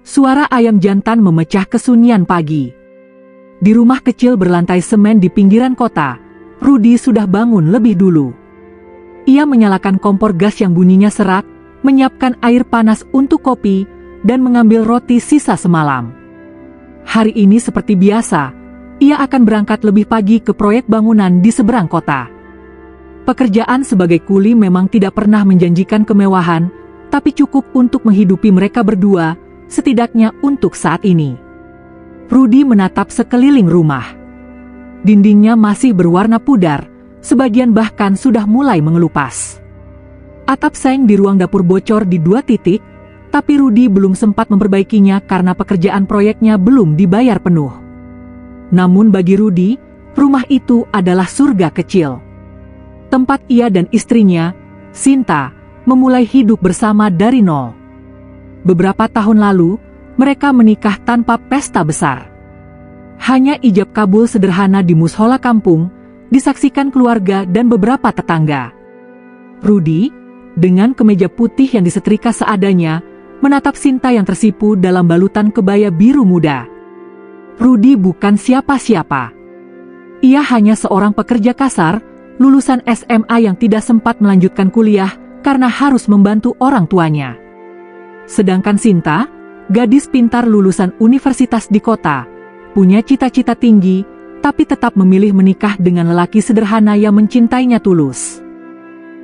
Suara ayam jantan memecah kesunyian pagi. Di rumah kecil berlantai semen di pinggiran kota, Rudy sudah bangun lebih dulu. Ia menyalakan kompor gas yang bunyinya serak, menyiapkan air panas untuk kopi, dan mengambil roti sisa semalam. Hari ini seperti biasa, ia akan berangkat lebih pagi ke proyek bangunan di seberang kota. Pekerjaan sebagai kuli memang tidak pernah menjanjikan kemewahan, tapi cukup untuk menghidupi mereka berdua, setidaknya untuk saat ini. Rudy menatap sekeliling rumah. Dindingnya masih berwarna pudar, sebagian bahkan sudah mulai mengelupas. Atap seng di ruang dapur bocor di 2 titik, tapi Rudy belum sempat memperbaikinya karena pekerjaan proyeknya belum dibayar penuh. Namun bagi Rudy, rumah itu adalah surga kecil. Tempat ia dan istrinya, Sinta, memulai hidup bersama dari nol. Beberapa tahun lalu, mereka menikah tanpa pesta besar. Hanya ijab kabul sederhana di mushola kampung, disaksikan keluarga dan beberapa tetangga. Rudy, dengan kemeja putih yang disetrika seadanya, menatap Sinta yang tersipu dalam balutan kebaya biru muda. Rudy bukan siapa-siapa. Ia hanya seorang pekerja kasar, lulusan SMA yang tidak sempat melanjutkan kuliah karena harus membantu orang tuanya. Sedangkan Sinta, gadis pintar lulusan universitas di kota, punya cita-cita tinggi, tapi tetap memilih menikah dengan lelaki sederhana yang mencintainya tulus.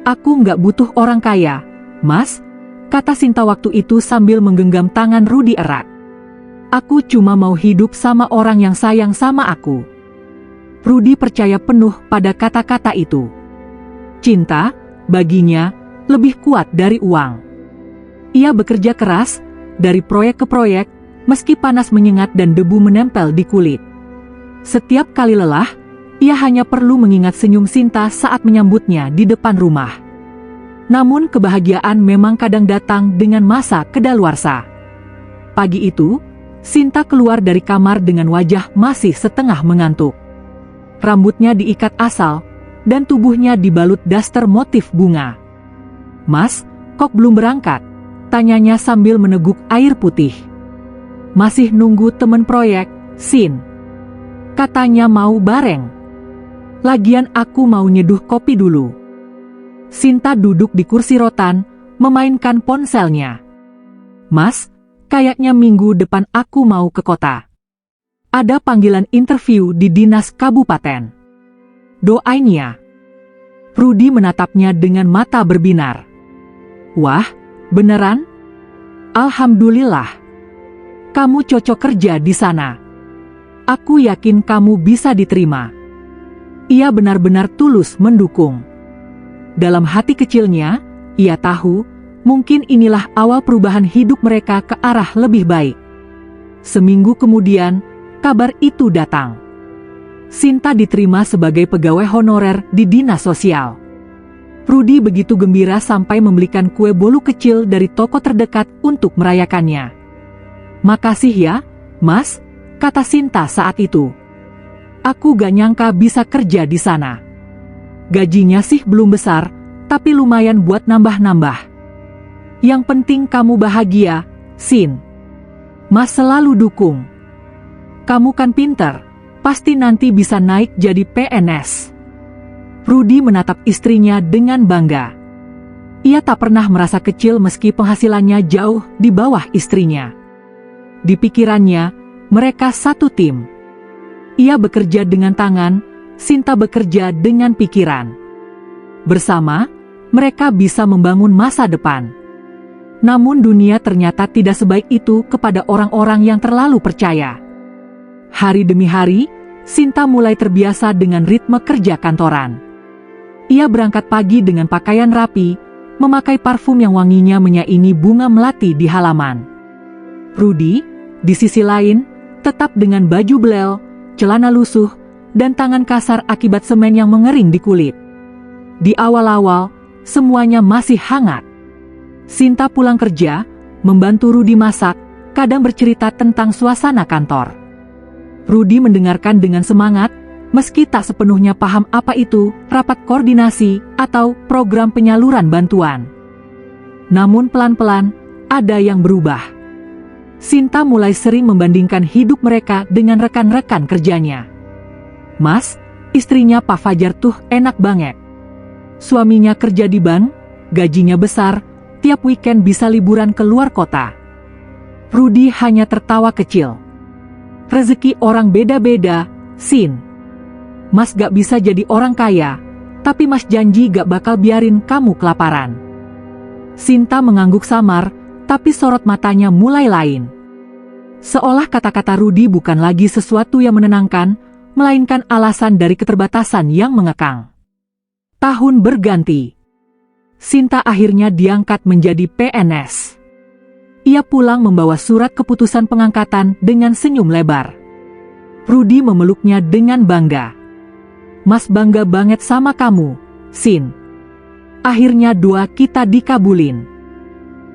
"Aku nggak butuh orang kaya, Mas," kata Sinta waktu itu sambil menggenggam tangan Rudy erat. "Aku cuma mau hidup sama orang yang sayang sama aku." Rudy percaya penuh pada kata-kata itu. Cinta, baginya, lebih kuat dari uang. Ia bekerja keras, dari proyek ke proyek, meski panas menyengat dan debu menempel di kulit. Setiap kali lelah, ia hanya perlu mengingat senyum Sinta saat menyambutnya di depan rumah. Namun kebahagiaan memang kadang datang dengan masa kedaluarsa. Pagi itu, Sinta keluar dari kamar dengan wajah masih setengah mengantuk. Rambutnya diikat asal, dan tubuhnya dibalut daster motif bunga. "Mas, kok belum berangkat?" tanyanya sambil meneguk air putih. "Masih nunggu temen proyek, Sin. Katanya mau bareng. Lagian aku mau nyeduh kopi dulu." Sinta duduk di kursi rotan, memainkan ponselnya. "Mas, kayaknya minggu depan aku mau ke kota. Ada panggilan interview di dinas kabupaten. Doain ya." Rudy menatapnya dengan mata berbinar. "Wah, beneran? Alhamdulillah. Kamu cocok kerja di sana. Aku yakin kamu bisa diterima." Ia benar-benar tulus mendukung. Dalam hati kecilnya, ia tahu, mungkin inilah awal perubahan hidup mereka ke arah lebih baik. Seminggu kemudian, kabar itu datang. Sinta diterima sebagai pegawai honorer di dinas sosial. Rudy begitu gembira sampai membelikan kue bolu kecil dari toko terdekat untuk merayakannya. "Makasih ya, Mas," kata Sinta saat itu. "Aku gak nyangka bisa kerja di sana. Gajinya sih belum besar, tapi lumayan buat nambah-nambah. Yang penting kamu bahagia, Sin. Mas selalu dukung. Kamu kan pinter, pasti nanti bisa naik jadi PNS." Rudy menatap istrinya dengan bangga. Ia tak pernah merasa kecil meski penghasilannya jauh di bawah istrinya. Di pikirannya, mereka satu tim. Ia bekerja dengan tangan, Sinta bekerja dengan pikiran. Bersama, mereka bisa membangun masa depan. Namun dunia ternyata tidak sebaik itu kepada orang-orang yang terlalu percaya. Hari demi hari, Sinta mulai terbiasa dengan ritme kerja kantoran. Ia berangkat pagi dengan pakaian rapi, memakai parfum yang wanginya menyaingi bunga melati di halaman. Rudy, di sisi lain, tetap dengan baju belel, celana lusuh, dan tangan kasar akibat semen yang mengering di kulit. Di awal-awal, semuanya masih hangat. Sinta pulang kerja, membantu Rudy masak, kadang bercerita tentang suasana kantor. Rudy mendengarkan dengan semangat, meski tak sepenuhnya paham apa itu rapat koordinasi atau program penyaluran bantuan. Namun pelan-pelan, ada yang berubah. Sinta mulai sering membandingkan hidup mereka dengan rekan-rekan kerjanya. "Mas, istrinya Pak Fajar tuh enak banget. Suaminya kerja di bank, gajinya besar, tiap weekend bisa liburan ke luar kota." Rudy hanya tertawa kecil. "Rezeki orang beda-beda, Sin. Mas gak bisa jadi orang kaya, tapi Mas janji gak bakal biarin kamu kelaparan." Sinta mengangguk samar, tapi sorot matanya mulai lain. Seolah kata-kata Rudy bukan lagi sesuatu yang menenangkan, melainkan alasan dari keterbatasan yang mengekang. Tahun berganti. Sinta akhirnya diangkat menjadi PNS. Ia pulang membawa surat keputusan pengangkatan dengan senyum lebar. Rudy memeluknya dengan bangga. "Mas bangga banget sama kamu, Sin. Akhirnya doa kita dikabulin."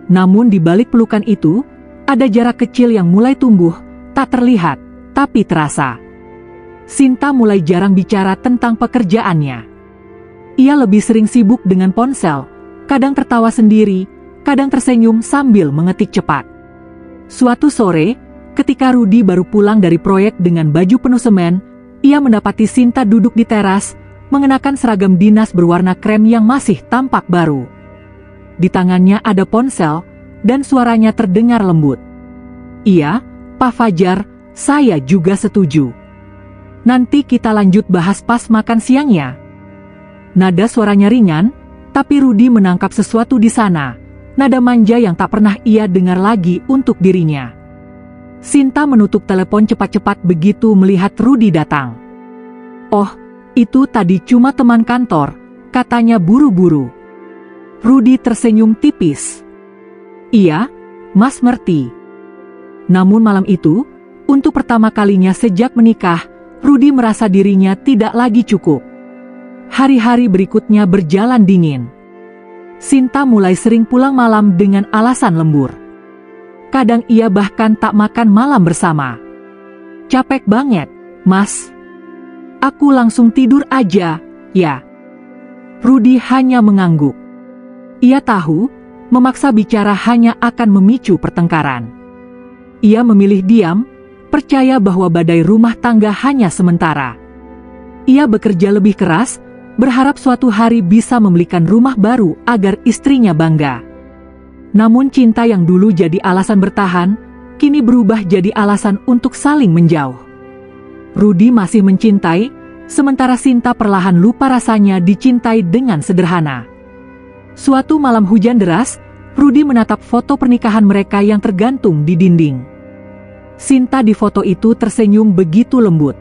Namun di balik pelukan itu, ada jarak kecil yang mulai tumbuh, tak terlihat, tapi terasa. Sinta mulai jarang bicara tentang pekerjaannya. Ia lebih sering sibuk dengan ponsel, kadang tertawa sendiri, kadang tersenyum sambil mengetik cepat. Suatu sore, ketika Rudy baru pulang dari proyek dengan baju penuh semen, ia mendapati Sinta duduk di teras, mengenakan seragam dinas berwarna krem yang masih tampak baru. Di tangannya ada ponsel, dan suaranya terdengar lembut. "Iya, Pak Fajar, saya juga setuju. Nanti kita lanjut bahas pas makan siangnya." Nada suaranya ringan, tapi Rudy menangkap sesuatu di sana, nada manja yang tak pernah ia dengar lagi untuk dirinya. Sinta menutup telepon cepat-cepat begitu melihat Rudy datang. "Oh, itu tadi cuma teman kantor," katanya buru-buru. Rudy tersenyum tipis. "Iya, Mas ngerti." Namun malam itu, untuk pertama kalinya sejak menikah, Rudy merasa dirinya tidak lagi cukup. Hari-hari berikutnya berjalan dingin. Sinta mulai sering pulang malam dengan alasan lembur. Kadang ia bahkan tak makan malam bersama. "Capek banget, Mas. Aku langsung tidur aja, ya." Rudy hanya mengangguk. Ia tahu, memaksa bicara hanya akan memicu pertengkaran. Ia memilih diam, percaya bahwa badai rumah tangga hanya sementara. Ia bekerja lebih keras, berharap suatu hari bisa membelikan rumah baru agar istrinya bangga. Namun cinta yang dulu jadi alasan bertahan, kini berubah jadi alasan untuk saling menjauh. Rudy masih mencintai, sementara Sinta perlahan lupa rasanya dicintai dengan sederhana. Suatu malam hujan deras, Rudy menatap foto pernikahan mereka yang tergantung di dinding. Sinta di foto itu tersenyum begitu lembut.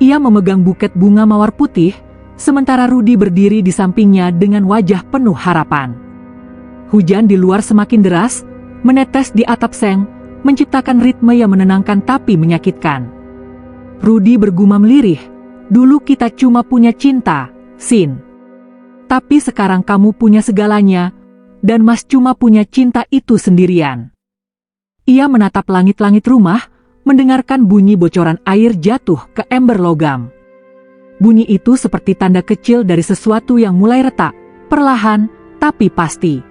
Ia memegang buket bunga mawar putih, sementara Rudy berdiri di sampingnya dengan wajah penuh harapan. Hujan di luar semakin deras, menetes di atap seng, menciptakan ritme yang menenangkan tapi menyakitkan. Rudy bergumam lirih, "Dulu kita cuma punya cinta, Sin. Tapi sekarang kamu punya segalanya, dan Mas cuma punya cinta itu sendirian." Ia menatap langit-langit rumah, mendengarkan bunyi bocoran air jatuh ke ember logam. Bunyi itu seperti tanda kecil dari sesuatu yang mulai retak, perlahan, tapi pasti.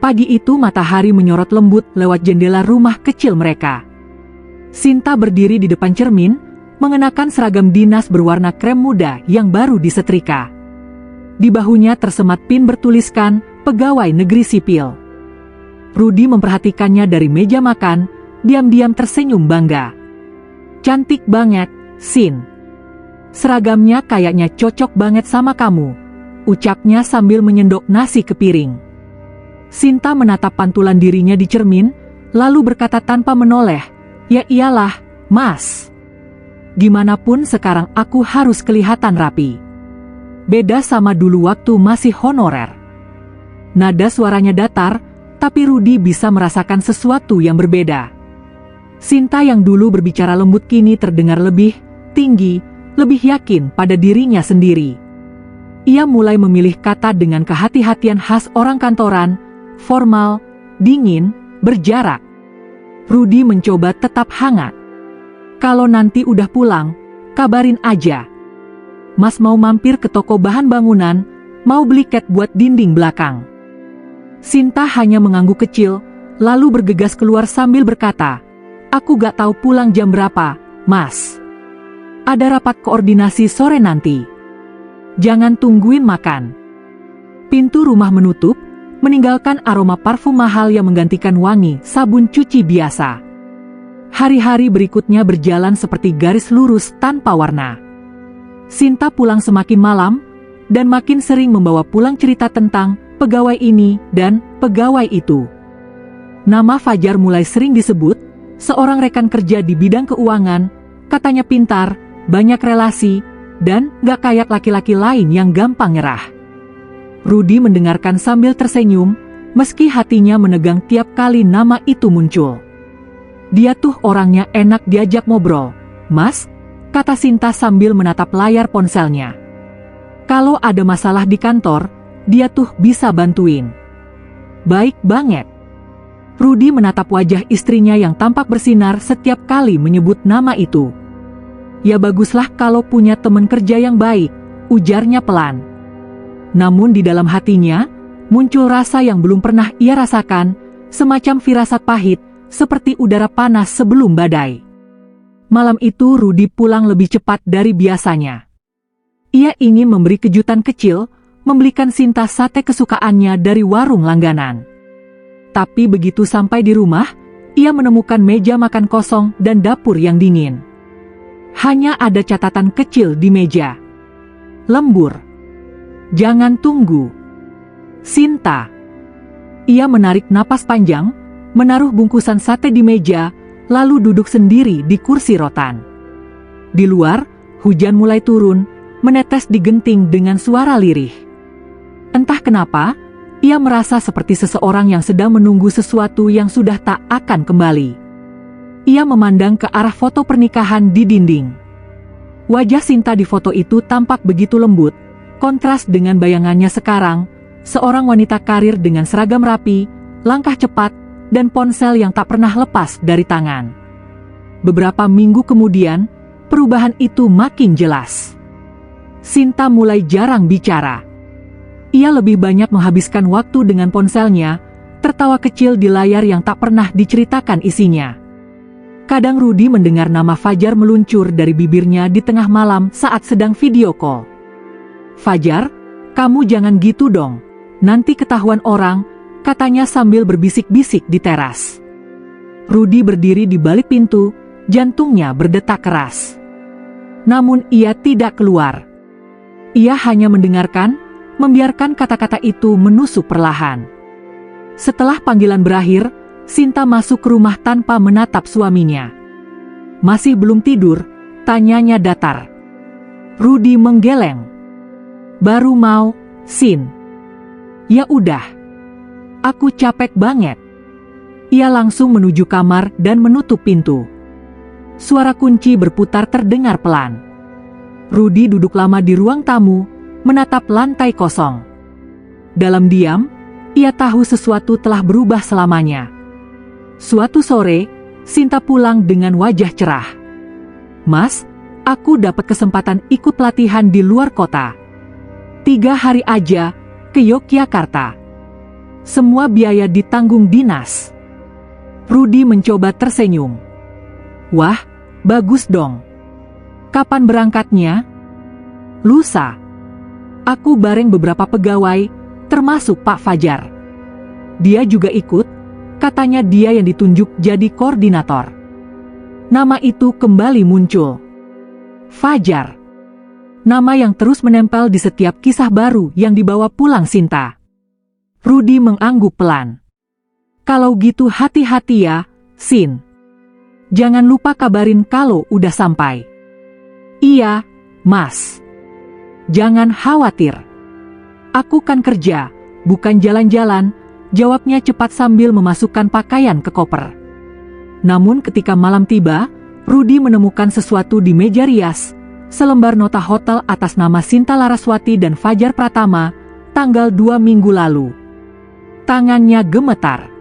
Pagi itu matahari menyorot lembut lewat jendela rumah kecil mereka. Sinta berdiri di depan cermin, mengenakan seragam dinas berwarna krem muda yang baru disetrika. Di bahunya tersemat pin bertuliskan, "Pegawai Negeri Sipil." Rudy memperhatikannya dari meja makan, diam-diam tersenyum bangga. "Cantik banget, Sin. Seragamnya kayaknya cocok banget sama kamu," ucapnya sambil menyendok nasi ke piring. Sinta menatap pantulan dirinya di cermin, lalu berkata tanpa menoleh, "Ya iyalah, Mas. Gimanapun sekarang aku harus kelihatan rapi. Beda sama dulu waktu masih honorer." Nada suaranya datar, tapi Rudy bisa merasakan sesuatu yang berbeda. Sinta yang dulu berbicara lembut kini terdengar lebih tinggi, lebih yakin pada dirinya sendiri. Ia mulai memilih kata dengan kehati-hatian khas orang kantoran, formal, dingin, berjarak. Rudy mencoba tetap hangat. "Kalau nanti udah pulang, kabarin aja. Mas mau mampir ke toko bahan bangunan, mau beli cat buat dinding belakang." Sinta hanya mengangguk kecil, lalu bergegas keluar sambil berkata, "Aku gak tahu pulang jam berapa, Mas. Ada rapat koordinasi sore nanti. Jangan tungguin makan." Pintu rumah menutup, meninggalkan aroma parfum mahal yang menggantikan wangi sabun cuci biasa. Hari-hari berikutnya berjalan seperti garis lurus tanpa warna. Sinta pulang semakin malam, dan makin sering membawa pulang cerita tentang pegawai ini dan pegawai itu. Nama Fajar mulai sering disebut, seorang rekan kerja di bidang keuangan, katanya pintar, banyak relasi, dan gak kayak laki-laki lain yang gampang nyerah. Rudi mendengarkan sambil tersenyum, meski hatinya menegang tiap kali nama itu muncul. "Dia tuh orangnya enak diajak ngobrol, Mas," kata Sinta sambil menatap layar ponselnya. "Kalau ada masalah di kantor, dia tuh bisa bantuin." "Baik banget." Rudi menatap wajah istrinya yang tampak bersinar setiap kali menyebut nama itu. "Ya baguslah kalau punya teman kerja yang baik," ujarnya pelan. Namun di dalam hatinya, muncul rasa yang belum pernah ia rasakan, semacam firasat pahit, seperti udara panas sebelum badai. Malam itu Rudi pulang lebih cepat dari biasanya. Ia ingin memberi kejutan kecil, membelikan Sinta sate kesukaannya dari warung langganan. Tapi begitu sampai di rumah, ia menemukan meja makan kosong dan dapur yang dingin. Hanya ada catatan kecil di meja. "Lembur. Jangan tunggu. Sinta." Ia menarik napas panjang, menaruh bungkusan sate di meja, lalu duduk sendiri di kursi rotan. Di luar, hujan mulai turun, menetes di genting dengan suara lirih. Entah kenapa, ia merasa seperti seseorang yang sedang menunggu sesuatu yang sudah tak akan kembali. Ia memandang ke arah foto pernikahan di dinding. Wajah Sinta di foto itu tampak begitu lembut, kontras dengan bayangannya sekarang, seorang wanita karir dengan seragam rapi, langkah cepat, dan ponsel yang tak pernah lepas dari tangan. Beberapa minggu kemudian, perubahan itu makin jelas. Sinta mulai jarang bicara. Ia lebih banyak menghabiskan waktu dengan ponselnya, tertawa kecil di layar yang tak pernah diceritakan isinya. Kadang Rudi mendengar nama Fajar meluncur dari bibirnya di tengah malam saat sedang video call. "Fajar, kamu jangan gitu dong, nanti ketahuan orang," katanya sambil berbisik-bisik di teras. Rudi berdiri di balik pintu, jantungnya berdetak keras. Namun ia tidak keluar. Ia hanya mendengarkan, membiarkan kata-kata itu menusuk perlahan. Setelah panggilan berakhir, Sinta masuk ke rumah tanpa menatap suaminya. "Masih belum tidur?" tanyanya datar. Rudi menggeleng. "Baru mau, Sin." "Ya udah. Aku capek banget." Ia langsung menuju kamar dan menutup pintu. Suara kunci berputar terdengar pelan. Rudi duduk lama di ruang tamu, menatap lantai kosong. Dalam diam, ia tahu sesuatu telah berubah selamanya. Suatu sore, Sinta pulang dengan wajah cerah. "Mas, aku dapat kesempatan ikut pelatihan di luar kota. 3 hari aja, ke Yogyakarta. Semua biaya ditanggung dinas." Rudi mencoba tersenyum. "Wah, bagus dong. Kapan berangkatnya?" "Lusa. Aku bareng beberapa pegawai, termasuk Pak Fajar. Dia juga ikut, katanya dia yang ditunjuk jadi koordinator." Nama itu kembali muncul. Fajar. Nama yang terus menempel di setiap kisah baru yang dibawa pulang Sinta. Rudi mengangguk pelan. "Kalau gitu hati-hati ya, Sin. Jangan lupa kabarin kalau udah sampai." "Iya, Mas. Jangan khawatir. Aku kan kerja, bukan jalan-jalan," jawabnya cepat sambil memasukkan pakaian ke koper. Namun ketika malam tiba, Rudi menemukan sesuatu di meja rias, selembar nota hotel atas nama Sinta Laraswati dan Fajar Pratama, tanggal 2 minggu lalu. Tangannya gemetar.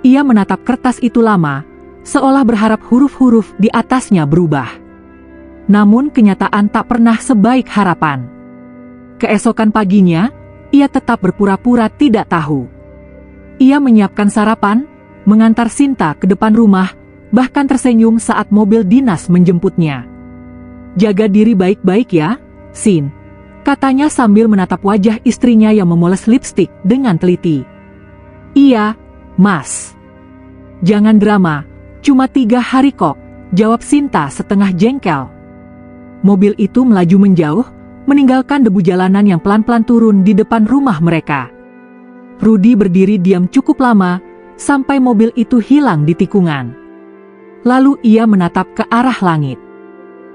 Ia menatap kertas itu lama, seolah berharap huruf-huruf di atasnya berubah. Namun kenyataan tak pernah sebaik harapan. Keesokan paginya, ia tetap berpura-pura tidak tahu. Ia menyiapkan sarapan, mengantar Sinta ke depan rumah, bahkan tersenyum saat mobil dinas menjemputnya. "Jaga diri baik-baik ya, Sin," katanya sambil menatap wajah istrinya yang memoles lipstik dengan teliti. "Iya, Mas. Jangan drama, cuma 3 hari kok," jawab Sinta setengah jengkel. Mobil itu melaju menjauh, meninggalkan debu jalanan yang pelan-pelan turun di depan rumah mereka. Rudy berdiri diam cukup lama, sampai mobil itu hilang di tikungan. Lalu ia menatap ke arah langit.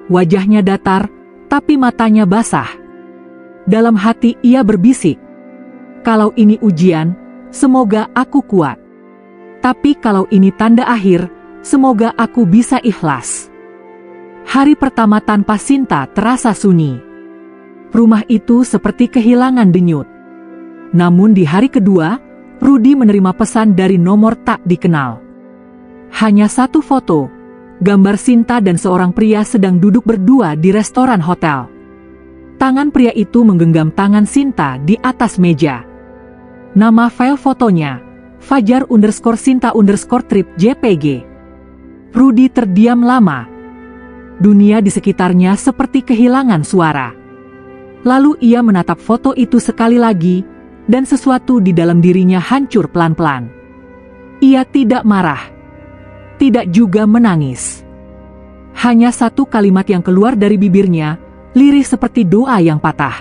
Wajahnya datar, tapi matanya basah. Dalam hati ia berbisik, "Kalau ini ujian, semoga aku kuat. Tapi kalau ini tanda akhir, semoga aku bisa ikhlas." Hari pertama tanpa Sinta terasa sunyi. Rumah itu seperti kehilangan denyut. Namun di hari kedua, Rudy menerima pesan dari nomor tak dikenal. Hanya satu foto, gambar Sinta dan seorang pria sedang duduk berdua di restoran hotel. Tangan pria itu menggenggam tangan Sinta di atas meja. Nama file fotonya, Fajar_Sinta_trip JPG. Rudy terdiam lama. Dunia di sekitarnya seperti kehilangan suara. Lalu ia menatap foto itu sekali lagi, dan sesuatu di dalam dirinya hancur pelan-pelan. Ia tidak marah, tidak juga menangis. Hanya satu kalimat yang keluar dari bibirnya, lirih seperti doa yang patah.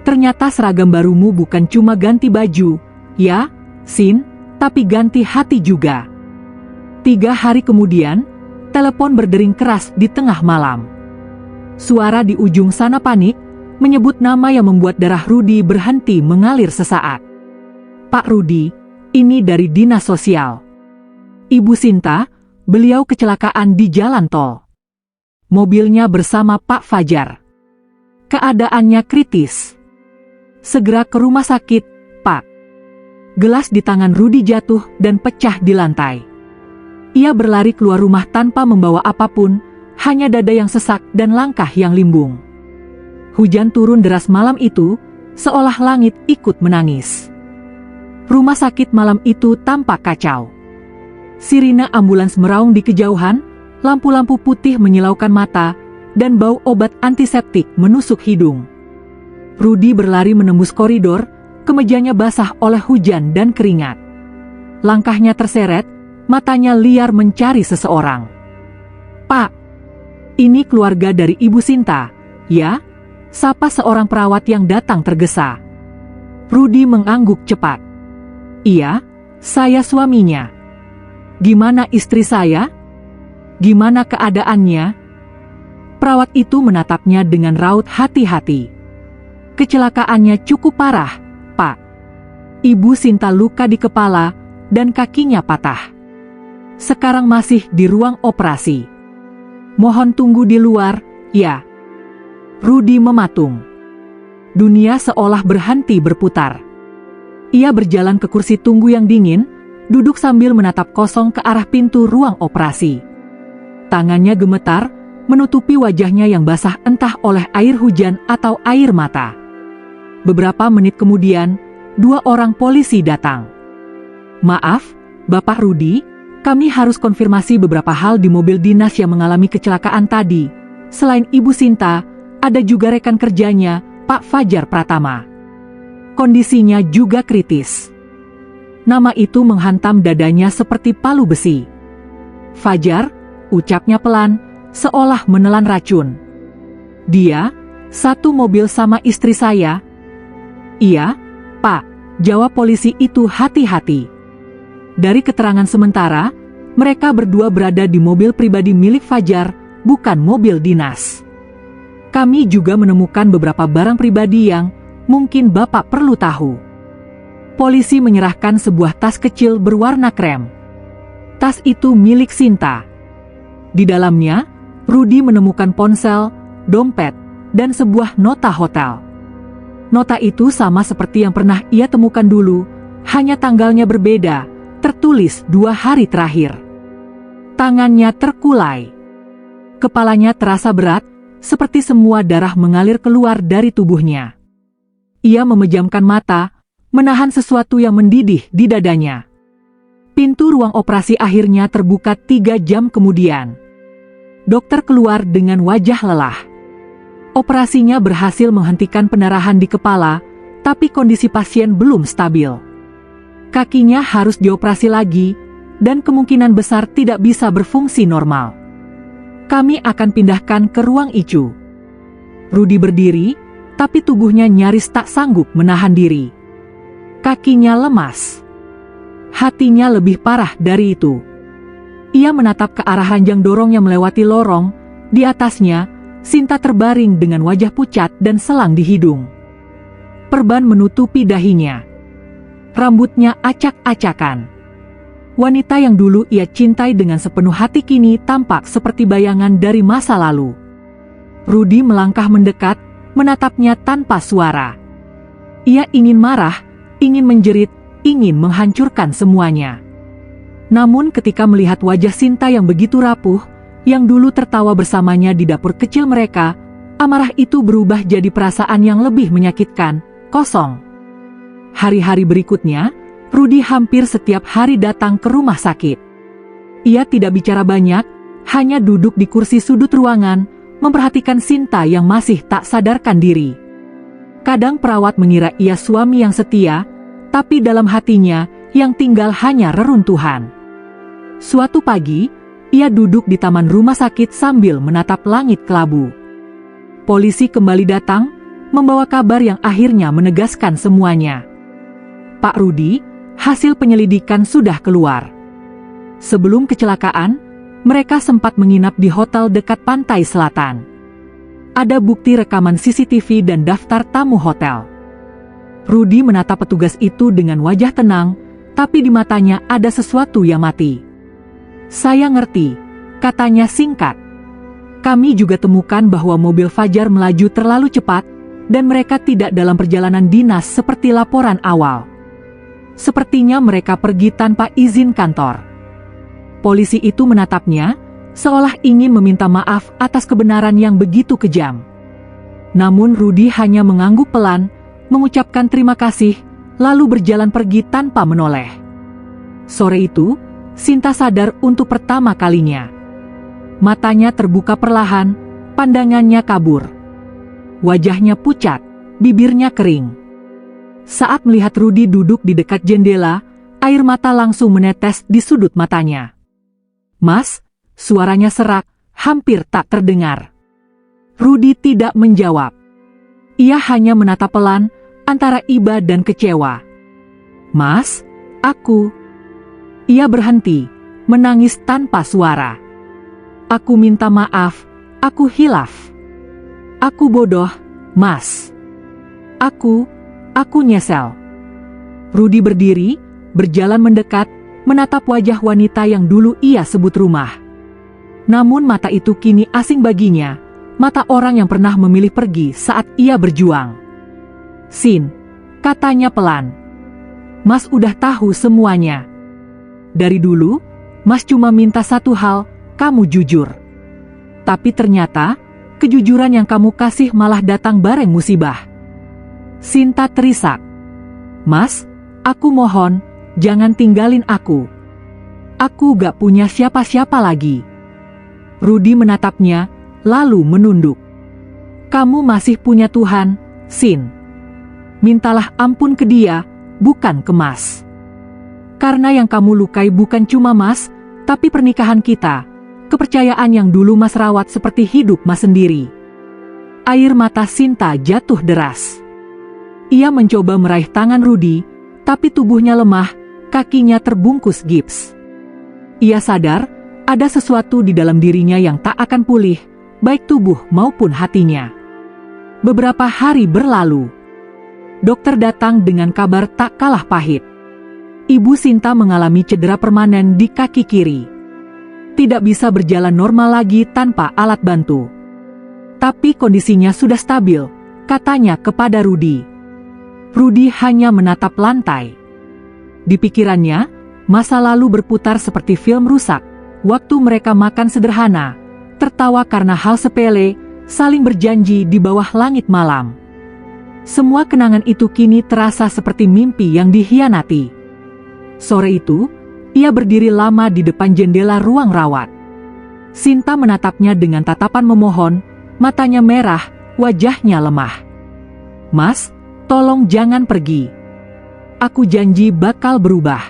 "Ternyata seragam barumu bukan cuma ganti baju, ya, Sin, tapi ganti hati juga." 3 hari kemudian, telepon berdering keras di tengah malam. Suara di ujung sana panik, menyebut nama yang membuat darah Rudy berhenti mengalir sesaat. "Pak Rudy, ini dari dinas sosial. Ibu Sinta, beliau kecelakaan di jalan tol. Mobilnya bersama Pak Fajar. Keadaannya kritis. Segera ke rumah sakit, Pak." Gelas di tangan Rudy jatuh dan pecah di lantai. Ia berlari keluar rumah tanpa membawa apapun, hanya dada yang sesak dan langkah yang limbung. Hujan turun deras malam itu, seolah langit ikut menangis. Rumah sakit malam itu tampak kacau. Sirine ambulans meraung di kejauhan, lampu-lampu putih menyilaukan mata, dan bau obat antiseptik menusuk hidung. Rudy berlari menembus koridor, kemejanya basah oleh hujan dan keringat. Langkahnya terseret, matanya liar mencari seseorang. "Pak, ini keluarga dari Ibu Sinta, ya?" sapa seorang perawat yang datang tergesa. Rudy mengangguk cepat. "Iya, saya suaminya." "Gimana istri saya? Gimana keadaannya?" Perawat itu menatapnya dengan raut hati-hati. "Kecelakaannya cukup parah, Pak. Ibu Sinta luka di kepala dan kakinya patah. Sekarang masih di ruang operasi. Mohon tunggu di luar, ya." Rudy mematung. Dunia seolah berhenti berputar. Ia berjalan ke kursi tunggu yang dingin, duduk sambil menatap kosong ke arah pintu ruang operasi. Tangannya gemetar, menutupi wajahnya yang basah entah oleh air hujan atau air mata. Beberapa menit kemudian, 2 orang polisi datang. "Maaf, Bapak Rudy, kami harus konfirmasi beberapa hal di mobil dinas yang mengalami kecelakaan tadi. Selain Ibu Sinta, ada juga rekan kerjanya, Pak Fajar Pratama. Kondisinya juga kritis." Nama itu menghantam dadanya seperti palu besi. "Fajar," ucapnya pelan, seolah menelan racun. "Dia, satu mobil sama istri saya?" "Iya, Pak," jawab polisi itu hati-hati. Dari keterangan sementara, mereka berdua berada di mobil pribadi milik Fajar, bukan mobil dinas. "Kami juga menemukan beberapa barang pribadi yang mungkin Bapak perlu tahu." Polisi menyerahkan sebuah tas kecil berwarna krem. Tas itu milik Sinta. Di dalamnya, Rudy menemukan ponsel, dompet, dan sebuah nota hotel. Nota itu sama seperti yang pernah ia temukan dulu, hanya tanggalnya berbeda, tertulis 2 hari terakhir. Tangannya terkulai. Kepalanya terasa berat, seperti semua darah mengalir keluar dari tubuhnya. Ia memejamkan mata, menahan sesuatu yang mendidih di dadanya. Pintu ruang operasi akhirnya terbuka 3 jam kemudian. Dokter keluar dengan wajah lelah. Operasinya berhasil menghentikan pendarahan di kepala, tapi kondisi pasien belum stabil. Kakinya harus dioperasi lagi, dan kemungkinan besar tidak bisa berfungsi normal. Kami akan pindahkan ke ruang ICU. Rudy berdiri, tapi tubuhnya nyaris tak sanggup menahan diri. Kakinya lemas. Hatinya lebih parah dari itu. Ia menatap ke arah ranjang dorong yang melewati lorong. Di atasnya, Sinta terbaring dengan wajah pucat dan selang di hidung. Perban menutupi dahinya. Rambutnya acak-acakan. Wanita yang dulu ia cintai dengan sepenuh hati kini tampak seperti bayangan dari masa lalu. Rudy melangkah mendekat, menatapnya tanpa suara. Ia ingin marah, ingin menjerit, ingin menghancurkan semuanya. Namun ketika melihat wajah Sinta yang begitu rapuh, yang dulu tertawa bersamanya di dapur kecil mereka, amarah itu berubah jadi perasaan yang lebih menyakitkan, kosong. Hari-hari berikutnya, Rudy hampir setiap hari datang ke rumah sakit. Ia tidak bicara banyak, hanya duduk di kursi sudut ruangan, memperhatikan Sinta yang masih tak sadarkan diri. Kadang perawat mengira ia suami yang setia, tapi dalam hatinya, yang tinggal hanya reruntuhan. Suatu pagi, ia duduk di taman rumah sakit sambil menatap langit kelabu. Polisi kembali datang, membawa kabar yang akhirnya menegaskan semuanya. Pak Rudy, hasil penyelidikan sudah keluar. Sebelum kecelakaan, mereka sempat menginap di hotel dekat pantai selatan. Ada bukti rekaman CCTV dan daftar tamu hotel. Rudy menatap petugas itu dengan wajah tenang, tapi di matanya ada sesuatu yang mati. Saya ngerti, katanya singkat. Kami juga temukan bahwa mobil Fajar melaju terlalu cepat, dan mereka tidak dalam perjalanan dinas seperti laporan awal. Sepertinya mereka pergi tanpa izin kantor. Polisi itu menatapnya, seolah ingin meminta maaf atas kebenaran yang begitu kejam. Namun Rudy hanya mengangguk pelan, mengucapkan terima kasih, lalu berjalan pergi tanpa menoleh. Sore itu, Sinta sadar untuk pertama kalinya. Matanya terbuka perlahan, pandangannya kabur. Wajahnya pucat, bibirnya kering. Saat melihat Rudy duduk di dekat jendela, air mata langsung menetes di sudut matanya. Mas, suaranya serak, hampir tak terdengar. Rudy tidak menjawab. Ia hanya menatap pelan, antara iba dan kecewa. Mas, aku... Ia berhenti, menangis tanpa suara. Aku minta maaf, aku hilaf. Aku bodoh, Mas. Aku nyesel. Rudy berdiri, berjalan mendekat, menatap wajah wanita yang dulu ia sebut rumah. Namun mata itu kini asing baginya, mata orang yang pernah memilih pergi saat ia berjuang. Sin, katanya pelan. Mas udah tahu semuanya. Dari dulu, Mas cuma minta satu hal, kamu jujur. Tapi ternyata, kejujuran yang kamu kasih malah datang bareng musibah. Sinta terisak. Mas, aku mohon, jangan tinggalin aku. Aku gak punya siapa-siapa lagi. Rudy menatapnya, lalu menunduk. Kamu masih punya Tuhan, Sin. Mintalah ampun ke Dia, bukan ke Mas. Karena yang kamu lukai bukan cuma Mas, tapi pernikahan kita, kepercayaan yang dulu Mas rawat seperti hidup Mas sendiri. Air mata Sinta jatuh deras. Ia mencoba meraih tangan Rudy, tapi tubuhnya lemah, kakinya terbungkus gips. Ia sadar, ada sesuatu di dalam dirinya yang tak akan pulih, baik tubuh maupun hatinya. Beberapa hari berlalu. Dokter datang dengan kabar tak kalah pahit. Ibu Sinta mengalami cedera permanen di kaki kiri. Tidak bisa berjalan normal lagi tanpa alat bantu. Tapi kondisinya sudah stabil, katanya kepada Rudy. Rudy hanya menatap lantai. Di pikirannya, masa lalu berputar seperti film rusak, waktu mereka makan sederhana, tertawa karena hal sepele, saling berjanji di bawah langit malam. Semua kenangan itu kini terasa seperti mimpi yang dikhianati. Sore itu, Ia berdiri lama di depan jendela ruang rawat. Sinta menatapnya dengan tatapan memohon, matanya merah, wajahnya lemah. "Mas, tolong jangan pergi. Aku janji bakal berubah.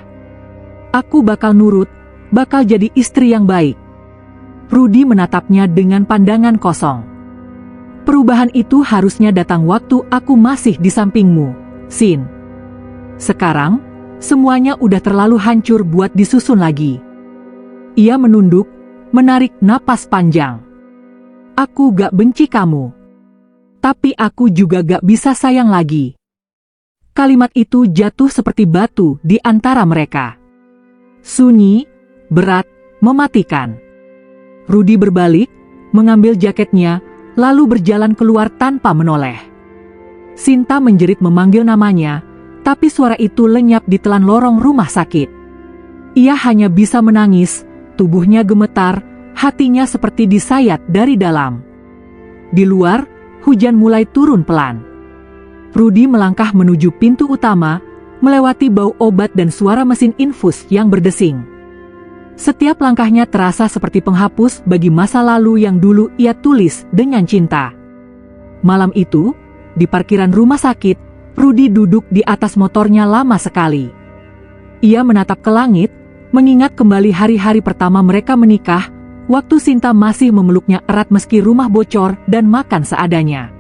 Aku bakal nurut, bakal jadi istri yang baik." Rudy menatapnya dengan pandangan kosong. "Perubahan itu harusnya datang waktu aku masih di sampingmu, Sin. Sekarang, semuanya udah terlalu hancur buat disusun lagi." Ia menunduk, menarik napas panjang. "Aku gak benci kamu. Tapi aku juga gak bisa sayang lagi." Kalimat itu jatuh seperti batu di antara mereka. Sunyi, berat, mematikan. Rudy berbalik, mengambil jaketnya, lalu berjalan keluar tanpa menoleh. Sinta menjerit memanggil namanya, tapi suara itu lenyap di telan lorong rumah sakit. Ia hanya bisa menangis, tubuhnya gemetar, hatinya seperti disayat dari dalam. Di luar, hujan mulai turun pelan. Rudy melangkah menuju pintu utama, melewati bau obat dan suara mesin infus yang berdesing. Setiap langkahnya terasa seperti penghapus bagi masa lalu yang dulu ia tulis dengan cinta. Malam itu, di parkiran rumah sakit, Rudy duduk di atas motornya lama sekali. Ia menatap ke langit, mengingat kembali hari-hari pertama mereka menikah, waktu Sinta masih memeluknya erat meski rumah bocor dan makan seadanya.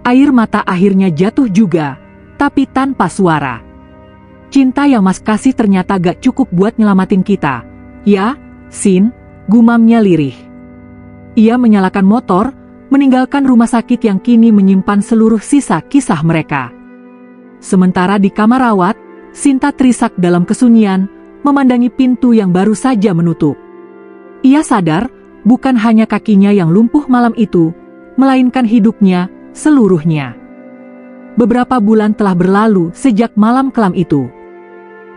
Air mata akhirnya jatuh juga, tapi tanpa suara. "Cinta yang Mas kasih ternyata gak cukup buat nyelamatin kita. Ya, Sin," gumamnya lirih. Ia menyalakan motor, meninggalkan rumah sakit yang kini menyimpan seluruh sisa kisah mereka. Sementara di kamar rawat, Sinta terisak dalam kesunyian, memandangi pintu yang baru saja menutup. Ia sadar, bukan hanya kakinya yang lumpuh malam itu, melainkan hidupnya, seluruhnya. Beberapa bulan telah berlalu sejak malam kelam itu.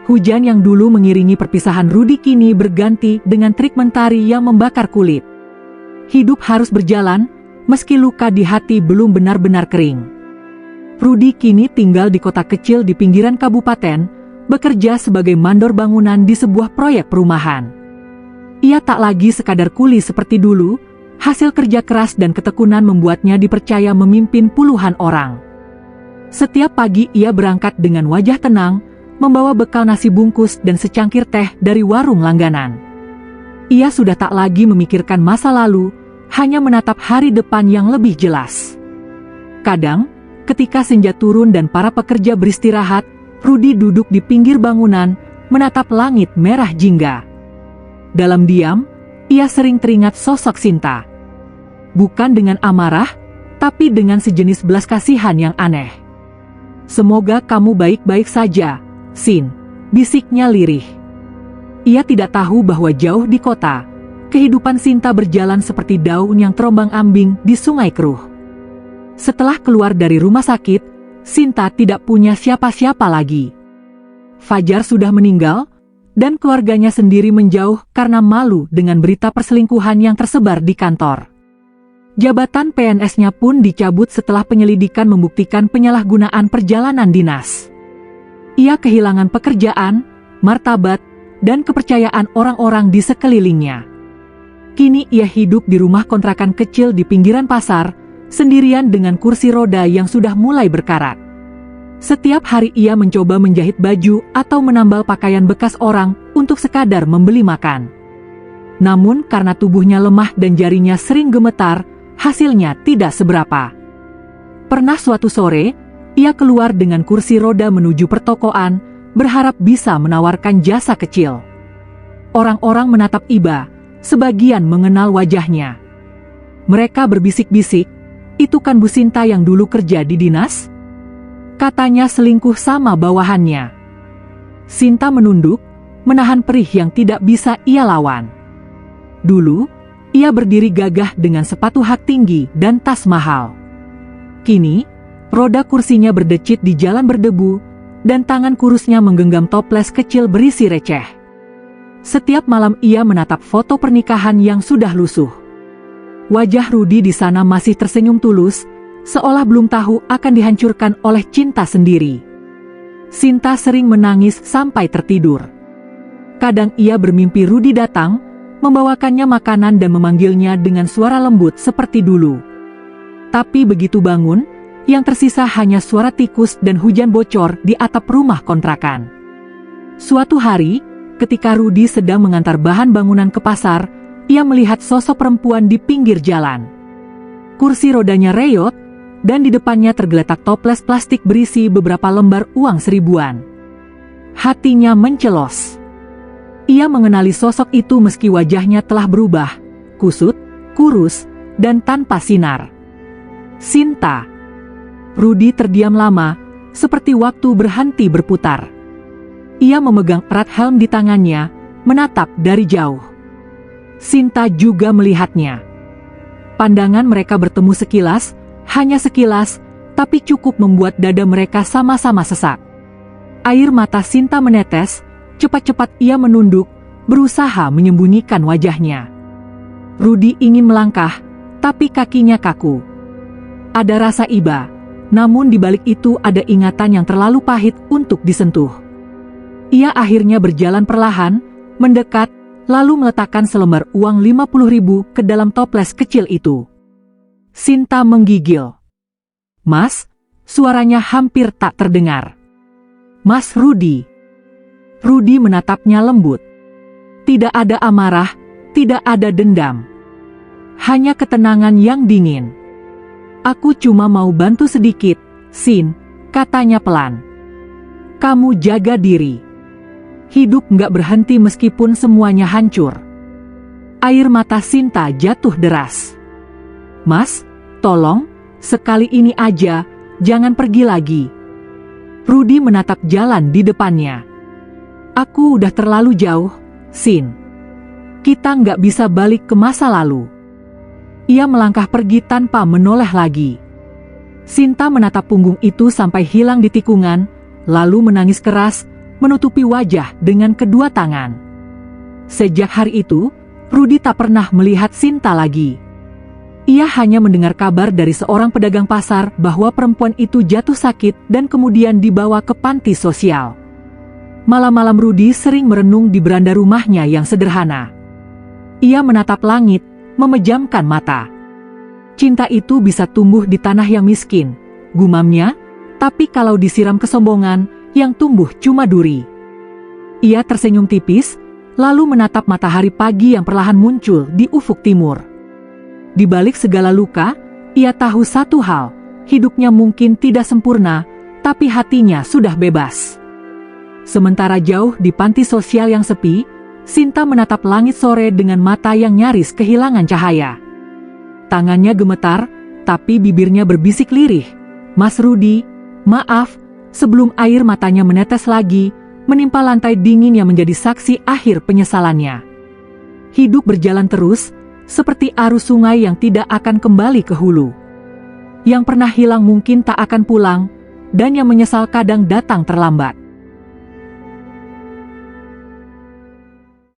Hujan yang dulu mengiringi perpisahan Rudy kini berganti dengan terik mentari yang membakar kulit. Hidup harus berjalan, meski luka di hati belum benar-benar kering. Rudy kini tinggal di kota kecil di pinggiran kabupaten, bekerja sebagai mandor bangunan di sebuah proyek perumahan. Ia tak lagi sekadar kuli seperti dulu, hasil kerja keras dan ketekunan membuatnya dipercaya memimpin puluhan orang. Setiap pagi ia berangkat dengan wajah tenang, membawa bekal nasi bungkus dan secangkir teh dari warung langganan. Ia sudah tak lagi memikirkan masa lalu, hanya menatap hari depan yang lebih jelas. Kadang, ketika senja turun dan para pekerja beristirahat, Rudy duduk di pinggir bangunan, menatap langit merah jingga. Dalam diam, ia sering teringat sosok Sinta. Bukan dengan amarah, tapi dengan sejenis belas kasihan yang aneh. "Semoga kamu baik-baik saja, Sin," bisiknya lirih. Ia tidak tahu bahwa jauh di kota, kehidupan Sinta berjalan seperti daun yang terombang-ambing di sungai keruh. Setelah keluar dari rumah sakit, Sinta tidak punya siapa-siapa lagi. Fajar sudah meninggal, dan keluarganya sendiri menjauh karena malu dengan berita perselingkuhan yang tersebar di kantor. Jabatan PNS-nya pun dicabut setelah penyelidikan membuktikan penyalahgunaan perjalanan dinas. Ia kehilangan pekerjaan, martabat, dan kepercayaan orang-orang di sekelilingnya. Kini ia hidup di rumah kontrakan kecil di pinggiran pasar, sendirian dengan kursi roda yang sudah mulai berkarat. Setiap hari ia mencoba menjahit baju atau menambal pakaian bekas orang untuk sekadar membeli makan. Namun karena tubuhnya lemah dan jarinya sering gemetar, hasilnya tidak seberapa. Pernah suatu sore, ia keluar dengan kursi roda menuju pertokoan, berharap bisa menawarkan jasa kecil. Orang-orang menatap iba, sebagian mengenal wajahnya. Mereka berbisik-bisik, "Itu kan Bu Sinta yang dulu kerja di dinas?" Katanya selingkuh sama bawahannya. Sinta menunduk, menahan perih yang tidak bisa ia lawan. Dulu, ia berdiri gagah dengan sepatu hak tinggi dan tas mahal. Kini, roda kursinya berdecit di jalan berdebu, dan tangan kurusnya menggenggam toples kecil berisi receh. Setiap malam ia menatap foto pernikahan yang sudah lusuh. Wajah Rudy di sana masih tersenyum tulus, seolah belum tahu akan dihancurkan oleh cinta sendiri. Sinta sering menangis sampai tertidur. Kadang ia bermimpi Rudy datang, membawakannya makanan dan memanggilnya dengan suara lembut seperti dulu. Tapi begitu bangun, yang tersisa hanya suara tikus dan hujan bocor di atap rumah kontrakan. Suatu hari, ketika Rudy sedang mengantar bahan bangunan ke pasar, ia melihat sosok perempuan di pinggir jalan. Kursi rodanya reyot, dan di depannya tergeletak toples plastik berisi beberapa lembar uang 1000-an. Hatinya mencelos. Ia mengenali sosok itu meski wajahnya telah berubah, kusut, kurus, dan tanpa sinar. Sinta. Rudy terdiam lama, seperti waktu berhenti berputar. Ia memegang erat helm di tangannya, menatap dari jauh. Sinta juga melihatnya. Pandangan mereka bertemu sekilas, hanya sekilas, tapi cukup membuat dada mereka sama-sama sesak. Air mata Sinta menetes, cepat-cepat ia menunduk, berusaha menyembunyikan wajahnya. Rudy ingin melangkah, tapi kakinya kaku. Ada rasa iba, namun di balik itu ada ingatan yang terlalu pahit untuk disentuh. Ia akhirnya berjalan perlahan, mendekat, lalu meletakkan selembar uang 50.000 ke dalam toples kecil itu. Sinta menggigil. "Mas," suaranya hampir tak terdengar. "Mas Rudy." Rudy menatapnya lembut. Tidak ada amarah, tidak ada dendam. Hanya ketenangan yang dingin. "Aku cuma mau bantu sedikit, Sin," katanya pelan. "Kamu jaga diri. Hidup nggak berhenti meskipun semuanya hancur." Air mata Sinta jatuh deras. "Mas, tolong, sekali ini aja, jangan pergi lagi." Rudy menatap jalan di depannya. "Aku udah terlalu jauh, Sin. Kita nggak bisa balik ke masa lalu." Ia melangkah pergi tanpa menoleh lagi. Sinta menatap punggung itu sampai hilang di tikungan, lalu menangis keras, menutupi wajah dengan kedua tangan. Sejak hari itu, Rudy tak pernah melihat Sinta lagi. Ia hanya mendengar kabar dari seorang pedagang pasar bahwa perempuan itu jatuh sakit dan kemudian dibawa ke panti sosial. Malam-malam Rudy sering merenung di beranda rumahnya yang sederhana. Ia menatap langit, memejamkan mata. Cinta itu bisa tumbuh di tanah yang miskin, gumamnya, tapi kalau disiram kesombongan, yang tumbuh cuma duri. Ia tersenyum tipis, lalu menatap matahari pagi yang perlahan muncul di ufuk timur. Di balik segala luka, ia tahu satu hal, hidupnya mungkin tidak sempurna, tapi hatinya sudah bebas. Sementara jauh di panti sosial yang sepi, Sinta menatap langit sore dengan mata yang nyaris kehilangan cahaya. Tangannya gemetar, tapi bibirnya berbisik lirih. "Mas Rudy, maaf," sebelum air matanya menetes lagi, menimpa lantai dingin yang menjadi saksi akhir penyesalannya. Hidup berjalan terus, seperti arus sungai yang tidak akan kembali ke hulu. Yang pernah hilang mungkin tak akan pulang, dan yang menyesal kadang datang terlambat.